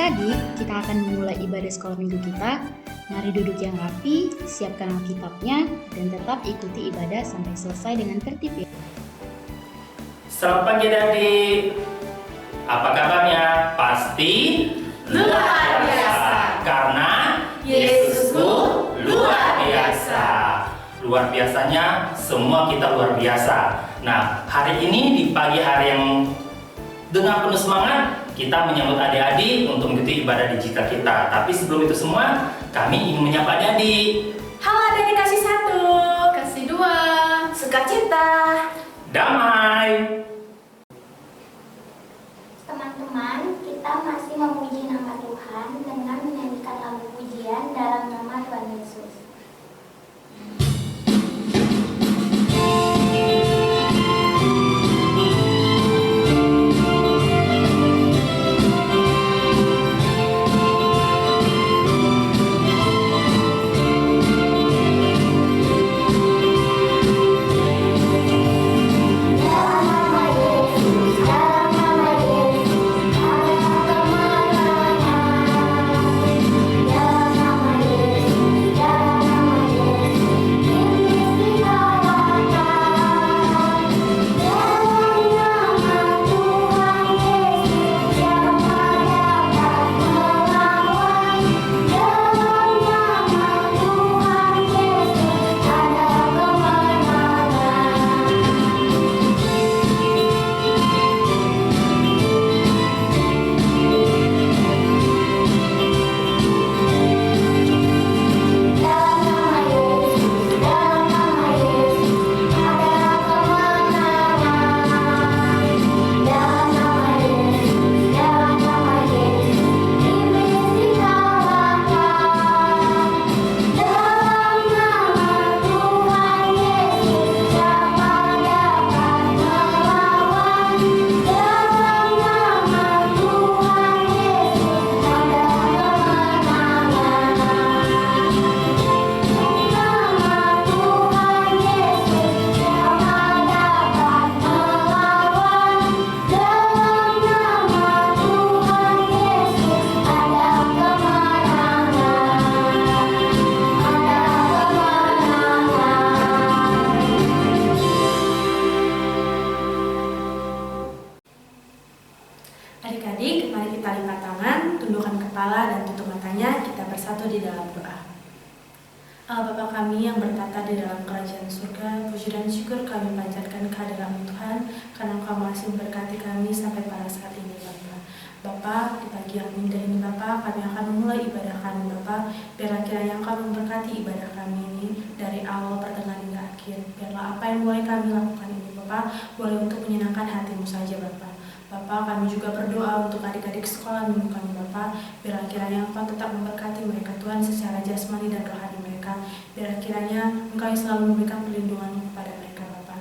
Adik-adik, kita akan memulai ibadah sekolah minggu kita. Mari duduk yang rapi, siapkan Alkitabnya, dan tetap ikuti ibadah sampai selesai dengan tertib ya. Selamat pagi adik-adik. Apa kabarnya? Pasti luar biasa. Karena Yesusku luar biasa. Luar biasanya semua kita luar biasa. Nah, hari ini di pagi hari yang dengan penuh semangat, kita menyambut adik-adik untuk mengikuti ibadah digital kita. Tapi sebelum itu semua, kami ingin menyapa adik-adik. Halo adik-adik, kasih 1, kasih 2, sukacita, Damai. Teman-teman, kita masih memuji nama Tuhan dengan menyanyikan lagu pujian dalam nama Tuhan Yesus. Adik-adik, mari kita lipat tangan, tundukkan kepala dan tutup matanya, kita bersatu di dalam doa. Allah Bapa kami yang bertata di dalam kerajaan surga, puji dan syukur kami panjatkan kehadiran Tuhan, karena Engkau masih memberkati kami sampai pada saat ini Bapa. Bapa, di pagi yang indah ini Bapa, kami akan memulai ibadah kami Bapa. Biarlah kiranya Engkau memberkati ibadah kami ini dari awal pertengahan hingga akhir. Biarlah apa yang boleh kami lakukan ini Bapa, boleh untuk menyenangkan hati-Mu saja Bapa. Bapa, kami juga berdoa untuk adik-adik sekolah minggu kami Bapa. Biarlah kiranya Engkau tetap memberkati mereka Tuhan secara jasmani dan rohani mereka. Biarlah kiranya Engkau yang selalu memberikan perlindungan kepada mereka Bapa.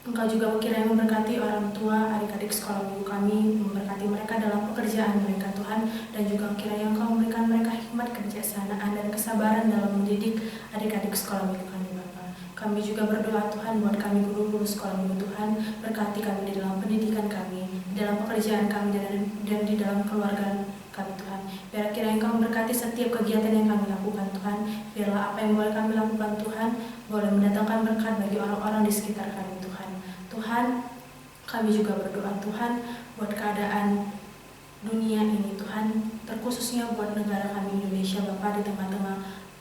Engkau juga kiranya memberkati orang tua adik-adik sekolah minggu kami, memberkati mereka dalam pekerjaan mereka Tuhan, dan juga kiranya Engkau memberikan mereka hikmat, kebijaksanaan, dan kesabaran dalam mendidik adik-adik sekolah minggu kami Bapa. Kami juga berdoa Tuhan buat kami guru-guru sekolah minggu Tuhan, berkati kami di dalam pendidikan kami, di dalam pekerjaan kami, dan di dalam keluarga kami Tuhan. Biar kiranya Engkau memberkati setiap kegiatan yang kami lakukan Tuhan. Biarlah apa yang boleh kami lakukan Tuhan, boleh mendatangkan berkat bagi orang-orang di sekitar kami Tuhan. Tuhan, kami juga berdoa Tuhan buat keadaan dunia ini Tuhan, terkhususnya buat negara kami Indonesia Bapa di tengah-tengah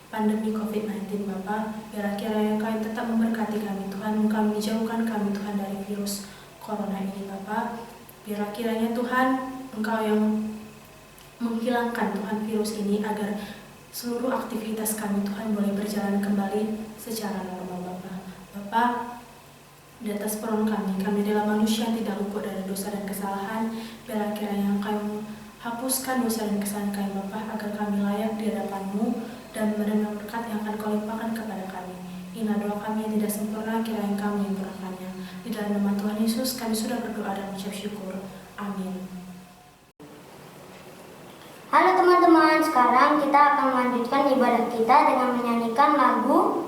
pandemi COVID-19 Bapa. Biar kiranya Engkau tetap memberkati kami Tuhan, Engkau menjauhkan kami Tuhan dari virus corona ini Bapa. Biar kiranya Tuhan Engkau yang menghilangkan Tuhan virus ini, agar seluruh aktivitas kami Tuhan boleh berjalan kembali secara normal Bapa. Bapa, di atas peron kami adalah manusia yang tidak luput dari dosa dan kesalahan. Biar kiranya Engkau hapuskan dosa dan kesalahan kami Bapa, agar kami layak di hadapan-Mu dan menerima berkat yang akan Kau limpahkan kepada kami. Inilah doa kami yang tidak sempurna, kiranya Engkau menyempurnakannya. Di dalam nama Tuhan Yesus kami sudah berdoa dan mengucap syukur. Amin. Halo teman-teman, sekarang kita akan melanjutkan ibadah kita dengan menyanyikan lagu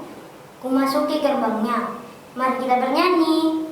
Ku Masuki Gerbangnya. Mari kita bernyanyi.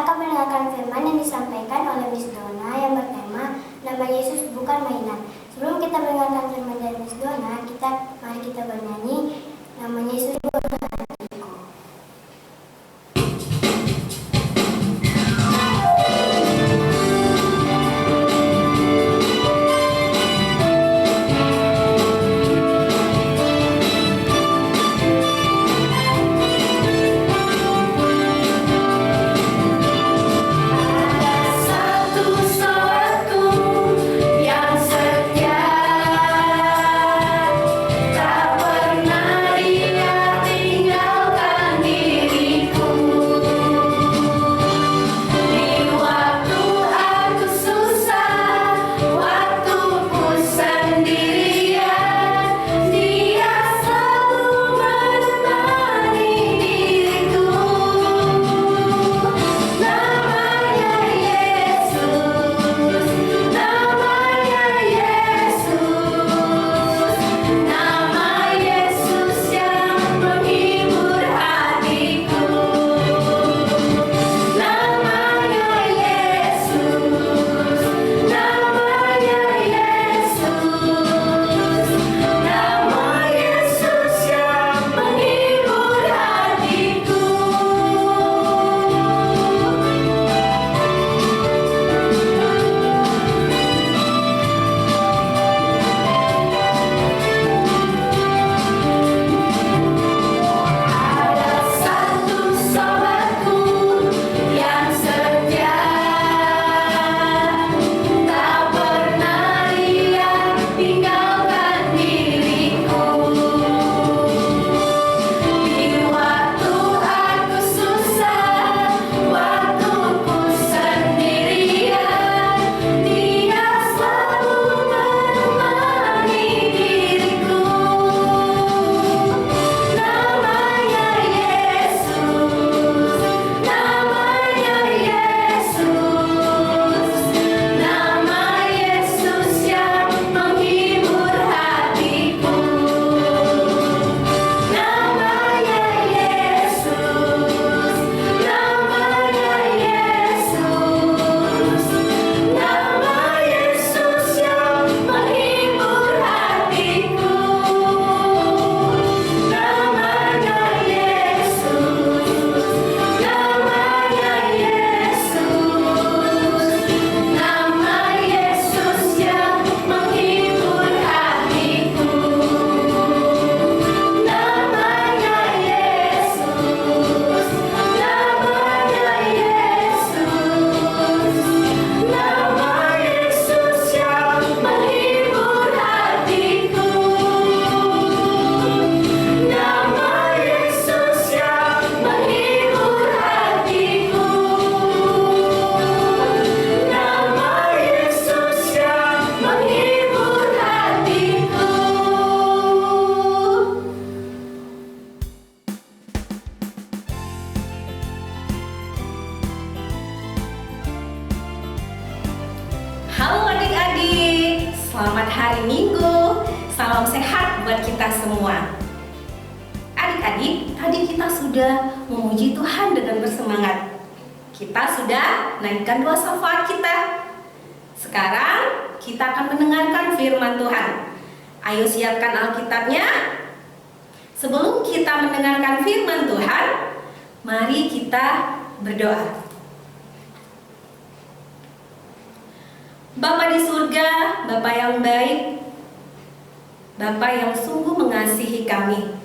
akan mendengarkan firman yang disampaikan oleh Miss Dona yang bertema nama Yesus bukan mainan. Sebelum kita mendengarkan firman dari Miss Dona, mari kita bernyanyi nama Yesus bukan hatiku. Halo adik-adik, selamat hari Minggu. Salam sehat buat kita semua. Adik-adik, tadi kita sudah memuji Tuhan dengan bersemangat. Kita sudah naikkan doa syafaat kita. Sekarang kita akan mendengarkan firman Tuhan. Ayo siapkan Alkitabnya. Sebelum kita mendengarkan firman Tuhan, mari kita berdoa. Bapa di surga, Bapa yang baik, Bapa yang sungguh mengasihi kami.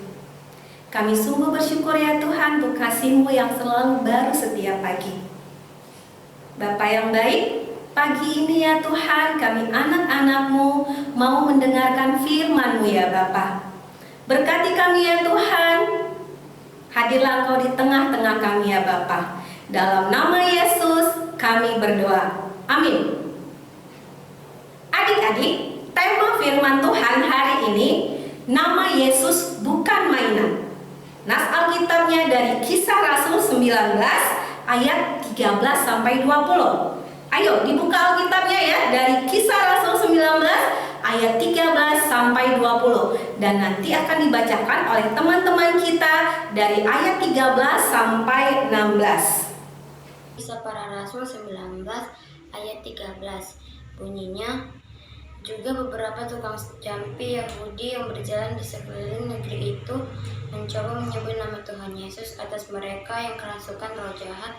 Kami sungguh bersyukur ya Tuhan untuk kasih-Mu yang selalu baru setiap pagi. Bapa yang baik, pagi ini ya Tuhan, kami anak-anak-Mu mau mendengarkan firman-Mu ya Bapa. Berkati kami ya Tuhan, hadirlah Engkau di tengah-tengah kami ya Bapa. Dalam nama Yesus kami berdoa. Amin. Adik-adik, tema firman Tuhan hari ini, nama Yesus bukan mainan. Nas Alkitabnya dari Kisah Rasul 19 ayat 13 sampai 20. Ayo dibuka Alkitabnya ya, dari Kisah Rasul 19 ayat 13 sampai 20. Dan nanti akan dibacakan oleh teman-teman kita dari ayat 13 sampai 16. Kisah Para Rasul 19 ayat 13. Bunyinya, juga beberapa tukang jampi Yahudi yang berjalan di sekeliling negeri itu mencoba menyebut nama Tuhan Yesus atas mereka yang kerasukan roh jahat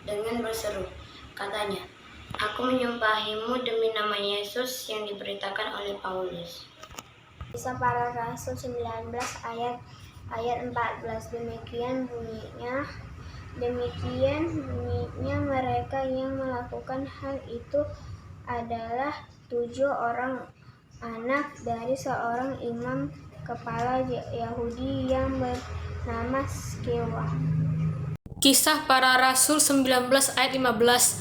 dengan berseru. Katanya, "Aku menyumpahimu demi nama Yesus yang diberitakan oleh Paulus." Kisah Para Rasul 19 ayat 14. Demikian bunyinya mereka yang melakukan hal itu adalah 7 orang anak dari seorang imam kepala Yahudi yang bernama Skewa. Kisah Para Rasul 19 ayat 15.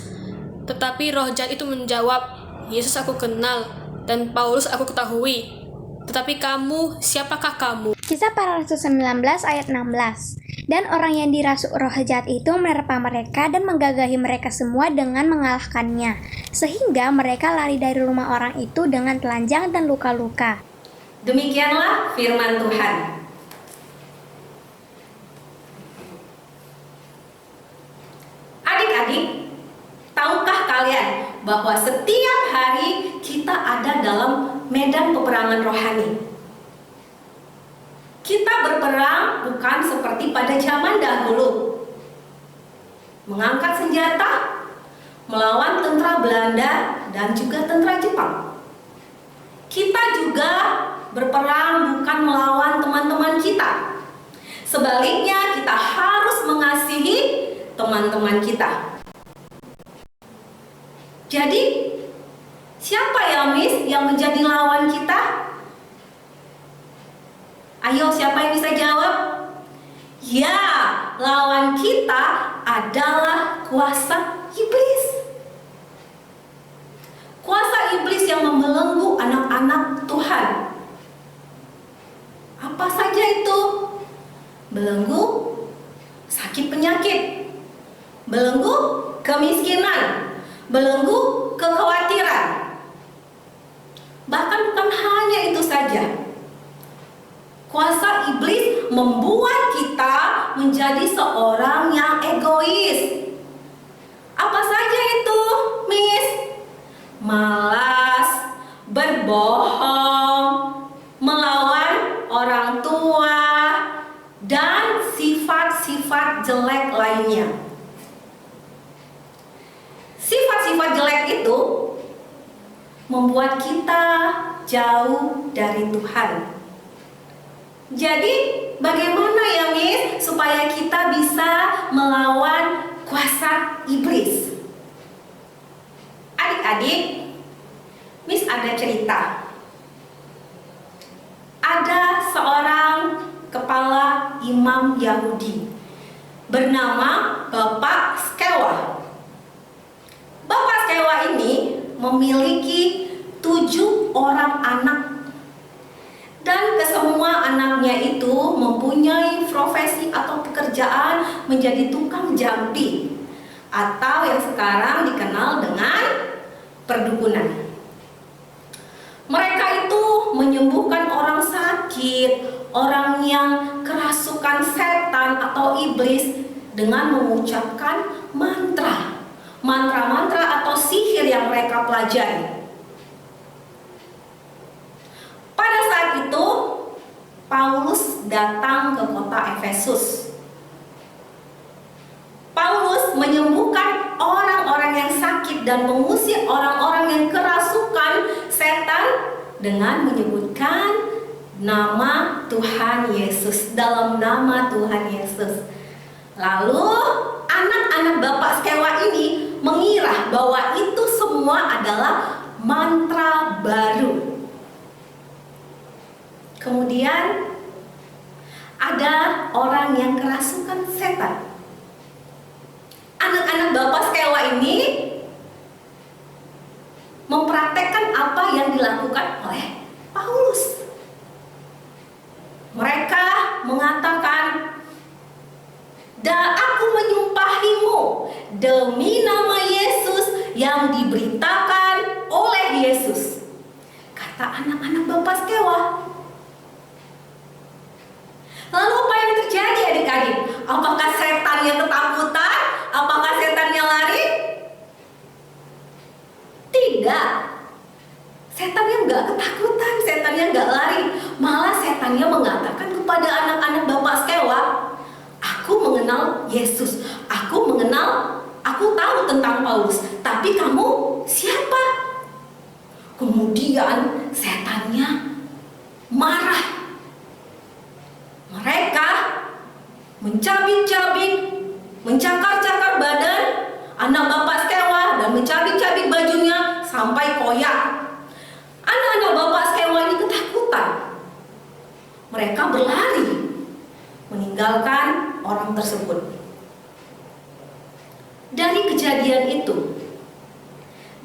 Tetapi roh jahat itu menjawab, "Yesus aku kenal, dan Paulus aku ketahui. Tetapi kamu, siapakah kamu?" Kisah Para Rasul 19 ayat 16. Dan orang yang dirasuk roh jahat itu menerpa mereka dan menggagahi mereka semua dengan mengalahkannya, sehingga mereka lari dari rumah orang itu dengan telanjang dan luka-luka. Demikianlah firman Tuhan. Adik-adik, tahukah kalian bahwa setiap hari kita ada dalam medan peperangan rohani? Kita berperang bukan seperti pada zaman dahulu, mengangkat senjata, melawan tentara Belanda dan juga tentara Jepang. Kita juga berperang bukan melawan teman-teman kita. Sebaliknya, kita harus mengasihi teman-teman kita. Jadi, siapa ya Miss yang menjadi lawan kita? Ayo, siapa yang bisa jawab? Ya, lawan kita adalah kuasa iblis. Kuasa iblis yang membelenggu anak-anak Tuhan. Apa saja itu? Belenggu sakit penyakit, belenggu kemiskinan, belenggu kekhawatiran. Bahkan bukan hanya itu saja. Kuasa iblis membuat kita menjadi seorang yang egois. Apa saja itu, Miss? Malas, berbohong, melawan orang tua, dan sifat-sifat jelek lainnya. Sifat-sifat jelek itu membuat kita jauh dari Tuhan. Jadi, bagaimana ya Miss supaya kita bisa melawan kuasa iblis? Adik-adik, Miss ada cerita. Ada seorang kepala imam Yahudi bernama Bapak Skewa. Bapak Skewa ini memiliki 7 orang anak, dan kesemua anaknya itu mempunyai profesi atau pekerjaan menjadi tukang jampi, atau yang sekarang dikenal dengan perdukunan. Mereka itu menyembuhkan orang sakit, orang yang kerasukan setan atau iblis dengan mengucapkan mantra-mantra atau sihir yang mereka pelajari. Pada saat itu, Paulus datang ke kota Efesus. Paulus menyembuhkan orang-orang yang sakit dan mengusir orang-orang yang kerasukan setan dengan menyebutkan nama Tuhan Yesus, dalam nama Tuhan Yesus. Lalu anak-anak Bapak Skewa ini mengira bahwa itu semua adalah mantra baru. Kemudian ada orang yang kerasukan setan. Anak-anak Bapak Skewa ini mempraktekkan apa yang dilakukan oleh Paulus. Mereka mengatakan, "Dan aku menyumpahimu demi nama Yesus yang diberitakan oleh Yesus," kata anak-anak Bapak Skewa. Lalu apa yang terjadi adik-adik? Apakah setannya ketakutan? Apakah setannya lari? Yesus. Aku tahu tentang Paulus, tapi kamu siapa? Kemudian setannya marah. Mereka mencabik-cabik, mencakar-cakar badan anak bapak sekewa dan mencabik-cabik bajunya sampai koyak. Anak-anak bapak sekewa ini ketakutan. Mereka berlari meninggalkan orang tersebut. Dari kejadian itu,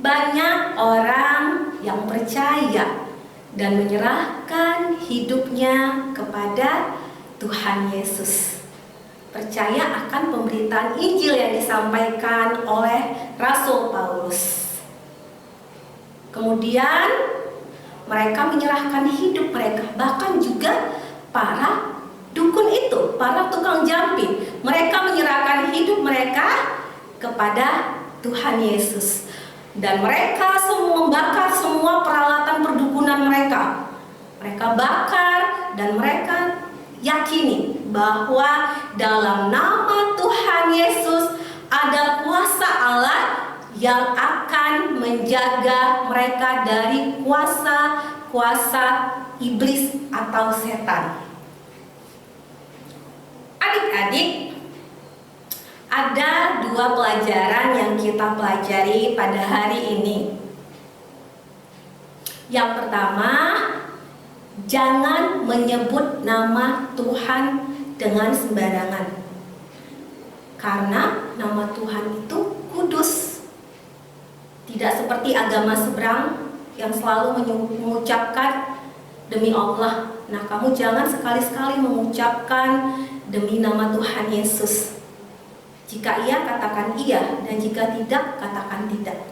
banyak orang yang percaya dan menyerahkan hidupnya kepada Tuhan Yesus. Percaya akan pemberitaan Injil yang disampaikan oleh Rasul Paulus. Kemudian mereka menyerahkan hidup mereka, bahkan juga para dukun itu, para tukang jampi, mereka menyerahkan hidup mereka kepada Tuhan Yesus. Dan mereka membakar semua peralatan perdukunan mereka. Mereka bakar dan mereka yakini bahwa dalam nama Tuhan Yesus ada kuasa Allah yang akan menjaga mereka dari kuasa iblis atau setan. Adik-adik, ada 2 pelajaran yang kita pelajari pada hari ini. Yang pertama, jangan menyebut nama Tuhan dengan sembarangan. Karena nama Tuhan itu kudus. Tidak seperti agama seberang yang selalu mengucapkan demi Allah. Nah, kamu jangan sekali-sekali mengucapkan demi nama Tuhan Yesus. Jika iya, katakan iya, dan jika tidak, katakan tidak.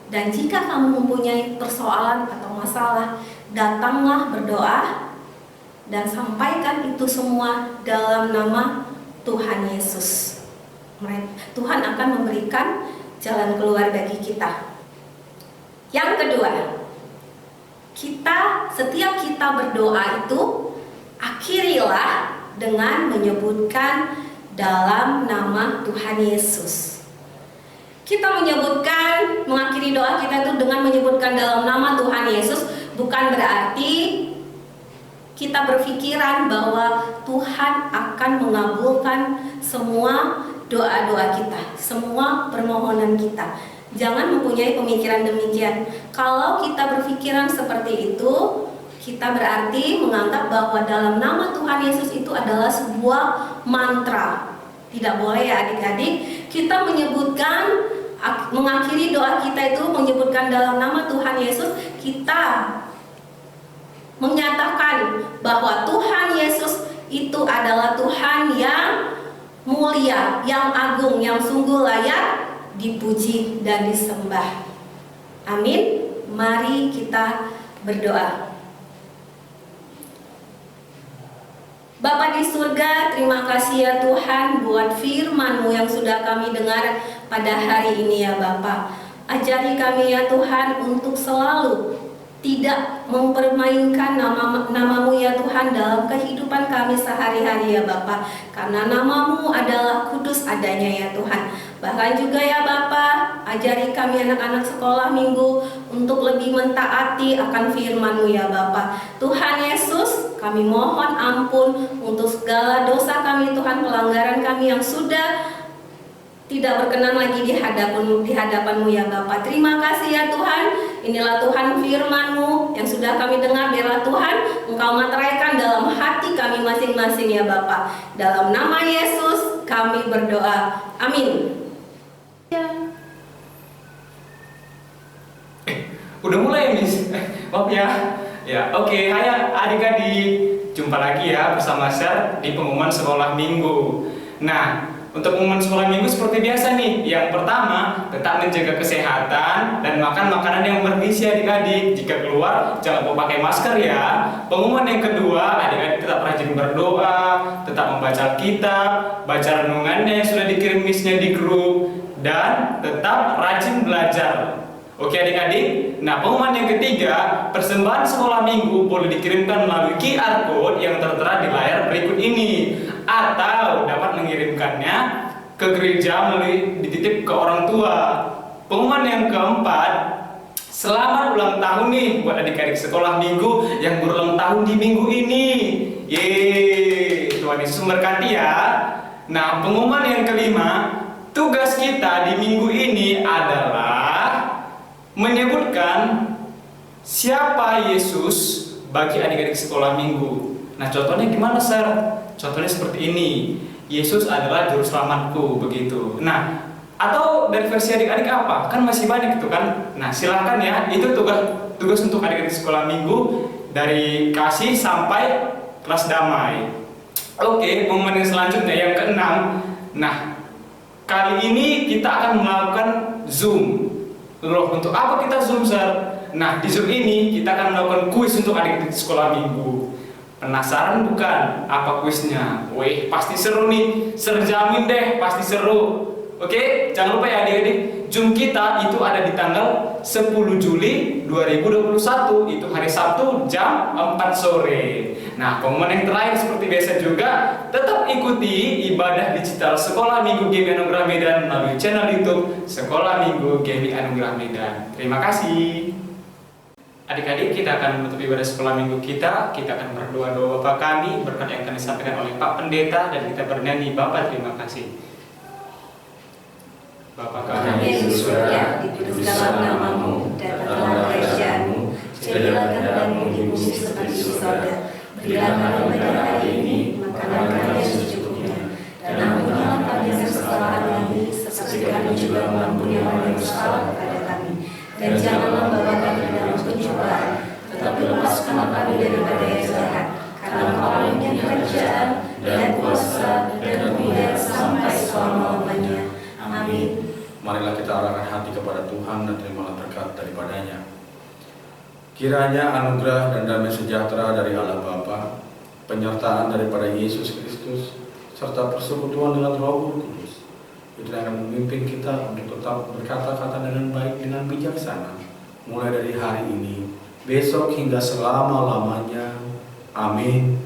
Dan jika kamu mempunyai persoalan atau masalah, datanglah berdoa dan sampaikan itu semua dalam nama Tuhan Yesus. Tuhan akan memberikan jalan keluar bagi kita. Yang kedua, setiap kita berdoa itu akhirilah dengan menyebutkan dalam nama Tuhan Yesus. Kita mengakhiri doa kita itu dengan menyebutkan dalam nama Tuhan Yesus, bukan berarti kita berpikiran bahwa Tuhan akan mengabulkan semua doa-doa kita, semua permohonan kita. Jangan mempunyai pemikiran demikian. Kalau kita berpikiran seperti itu, kita berarti menganggap bahwa dalam nama Tuhan Yesus itu adalah sebuah mantra. Tidak boleh ya adik-adik. Kita mengakhiri doa kita itu menyebutkan dalam nama Tuhan Yesus. Kita menyatakan bahwa Tuhan Yesus itu adalah Tuhan yang mulia, yang agung, yang sungguh layak dipuji dan disembah. Amin. Mari kita berdoa. Bapa di surga, terima kasih ya Tuhan buat firman-Mu yang sudah kami dengar pada hari ini ya Bapa. Ajari kami ya Tuhan untuk selalu tidak mempermainkan nama-Mu ya Tuhan dalam kehidupan kami sehari-hari ya Bapa. Karena nama-Mu adalah kudus adanya ya Tuhan. Bahkan juga ya Bapa, ajari kami anak-anak sekolah minggu untuk lebih mentaati akan firman-Mu ya Bapa. Tuhan Yesus, kami mohon ampun untuk segala dosa kami Tuhan, pelanggaran kami yang sudah tidak berkenan lagi di hadapan-Mu ya Bapa. Terima kasih ya Tuhan. Inilah Tuhan firman-Mu yang sudah kami dengar. Biarlah Tuhan Engkau materaikan dalam hati kami masing-masing ya Bapa. Dalam nama Yesus kami berdoa. Amin. Udah mulai Miss. Maaf ya. Ya, oke. Hai adik-adik. Jumpa lagi ya bersama Syar di pengumuman sekolah minggu. Nah, untuk pengumuman sekolah minggu seperti biasa nih. Yang pertama, tetap menjaga kesehatan dan makan makanan yang bergizi adik-adik. Jika keluar, jangan lupa pakai masker ya. Pengumuman yang kedua, adik-adik tetap rajin berdoa, tetap membaca Alkitab, baca renungannya yang sudah dikirim Miss-nya di grup, dan tetap rajin belajar. Oke adik-adik, nah pengumuman yang ketiga, persembahan sekolah minggu boleh dikirimkan melalui QR Code yang tertera di layar berikut ini, atau dapat mengirimkannya ke gereja melalui dititip ke orang tua. Pengumuman yang keempat, selamat ulang tahun nih buat adik-adik sekolah minggu yang berulang tahun di minggu ini. Yeay, Tuhan Yesus memberkati ya. Nah, pengumuman yang kelima, tugas kita di minggu ini adalah menyebutkan siapa Yesus bagi adik-adik sekolah minggu. Nah, contohnya gimana, Sir? Contohnya seperti ini. Yesus adalah juru selamatku, begitu. Nah, atau dari versi adik-adik apa? Kan masih banyak itu kan. Nah, silahkan ya. Itu tugas untuk adik-adik sekolah minggu dari kasih sampai kelas damai. Oke, pengumuman yang selanjutnya yang keenam. Nah, kali ini kita akan melakukan Zoom. Loh, untuk apa kita Zoom, Sir? Nah, di Zoom ini kita akan melakukan kuis untuk adik-adik sekolah minggu. Penasaran bukan apa kuisnya? Wih, pasti seru nih. Serjamin deh, pasti seru. Oke, jangan lupa ya adik-adik, Zoom kita itu ada di tanggal 10 Juli 2021, itu hari Sabtu jam 4 sore. Nah, pengumuman yang terakhir seperti biasa juga, tetap ikuti ibadah digital Sekolah Minggu GMI Anugerah Medan melalui channel YouTube Sekolah Minggu GMI Anugerah Medan. Terima kasih. Adik-adik, kita akan menutup ibadah sekolah minggu kita. Kita akan berdoa doa Bapa kami, berkat yang akan disampaikan oleh Pak Pendeta, dan kita bernyanyi Bapa terima kasih. Bapa kami Kami di surga, dikuduskanlah namamu, datanglah kerajaanmu, jadilah kehendakmu di bumi seperti di sorga. Berilah kami pada hari ini makanan kami yang secukupnya, dan ampunilah kami kesalahan kami, seperti kami juga mengampuni orang yang bersalah kepada kami. Dan janganlah membawa kami dalam pencobaan, tetapi lepaskanlah kami daripada yang jahat. Karena Engkau yang kerajaan dan kuasa dan kemuliaan sampai selama-lamanya. Amin. Marilah kita arahkan hati kepada Tuhan dan terimalah berkat daripadanya. Kiranya anugerah dan damai sejahtera dari Allah Bapa, penyertaan daripada Yesus Kristus, serta persekutuan dengan Roh Kudus, itu akan memimpin kita untuk tetap berkata-kata dengan baik, dengan bijaksana, mulai dari hari ini, besok hingga selama-lamanya. Amin.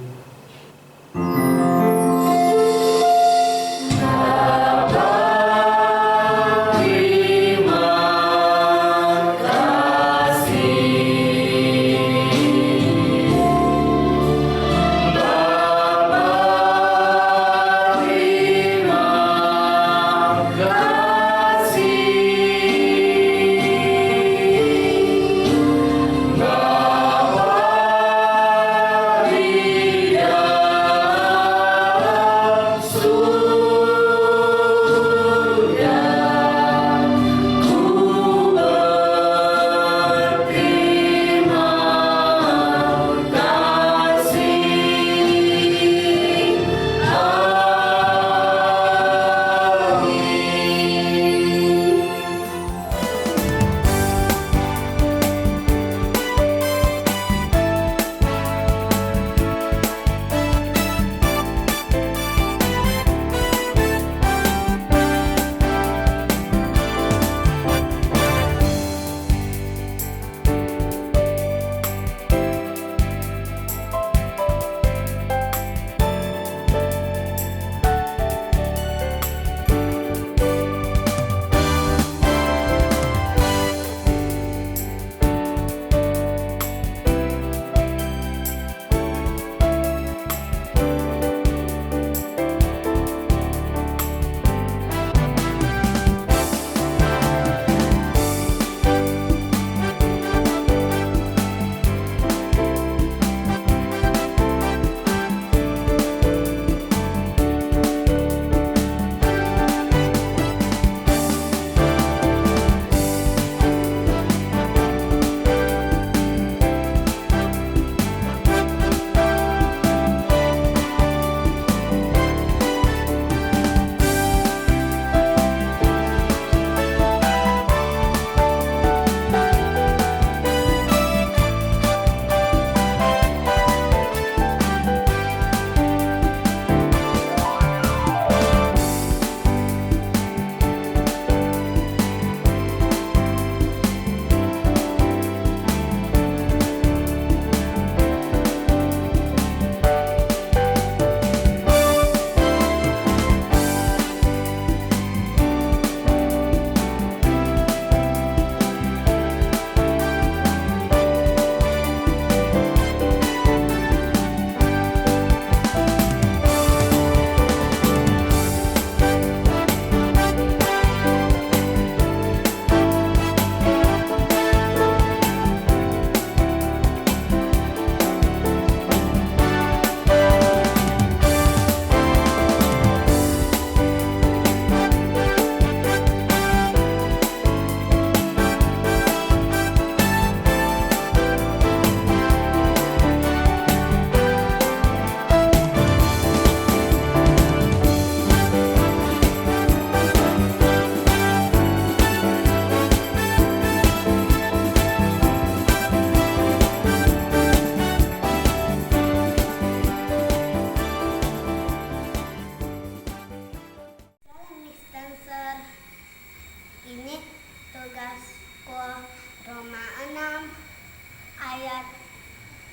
ayat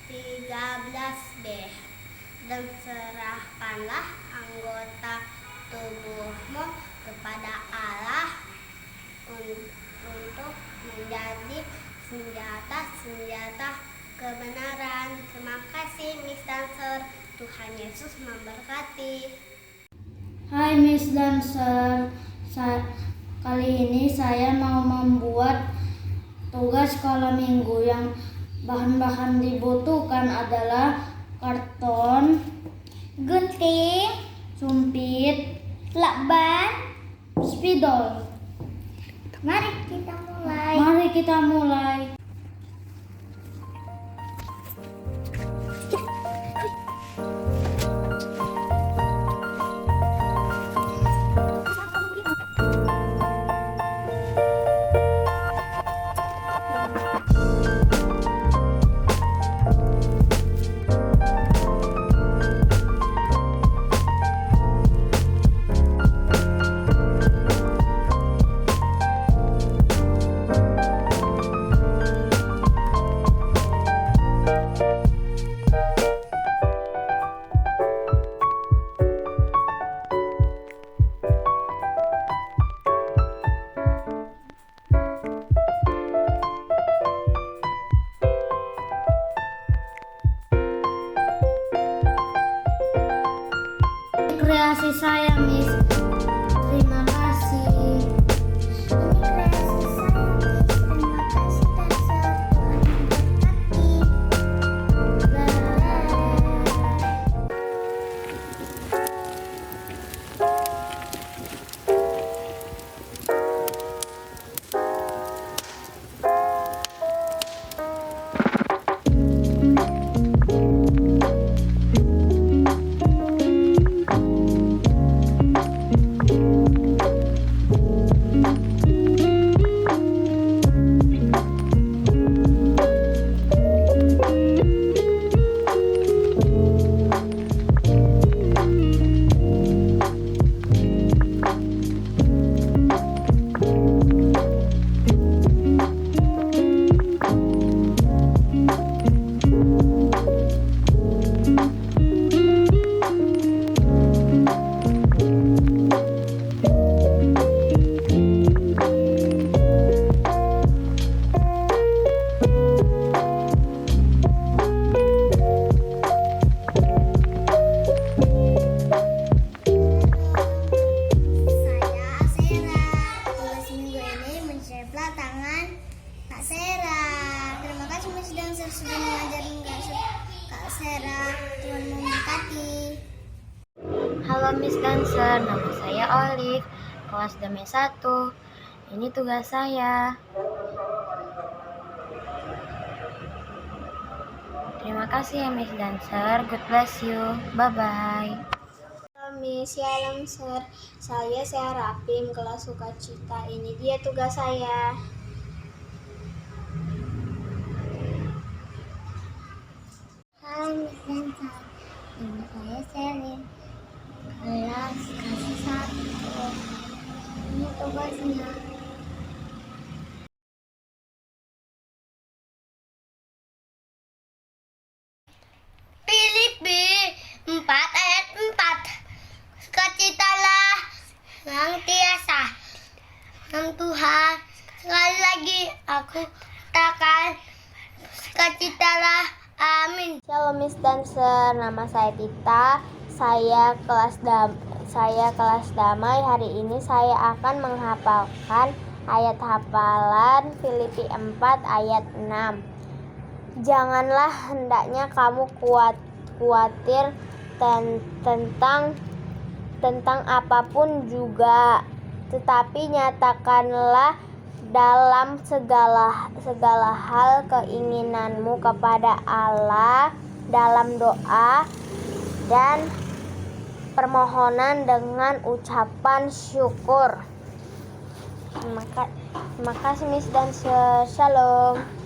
13b. Dan serahkanlah anggota tubuhmu kepada Allah untuk menjadi senjata-senjata kebenaran. Terima kasih Miss Dancer. Tuhan Yesus memberkati. Hai Miss Dancer, kali ini saya mau membuat tugas sekolah minggu. Yang bahan-bahan dibutuhkan adalah karton, Gunting, sumpit, lakban. spidol. Mari kita mulai. Mari kita mulai. Kreasi saya, Miss. Terima kasih. Ini kreasi saya, Miss. Terima kasih, Dancer. Tuhan sudah mengajarin Kak Sera. Tuhan memberkati. Halo Miss Dancer, nama saya Olive, kelas Damai 1. Ini tugas saya. Terima kasih ya Miss Dancer, God bless you, bye-bye. Miss Shalom Sir, saya Rapim, kelas Sukacita. Ini dia tugas saya. Hai Miss Dancer, nama saya Selin, kelas kasih 1. Ini tugasnya. Filipi 4 ayat 4. Sukacitalah yang tiasa yang Tuhan. Sekali lagi aku katakan sukacitalah. Amin. Shalom Miss Dancer, nama saya Tita. Saya kelas damai. Hari ini saya akan menghafalkan ayat hafalan Filipi 4 ayat 6. Janganlah hendaknya kamu khawatir tentang apapun juga, tetapi nyatakanlah dalam segala hal keinginanmu kepada Allah dalam doa dan permohonan dengan ucapan syukur. Terima kasih Miss Dancer. Shalom.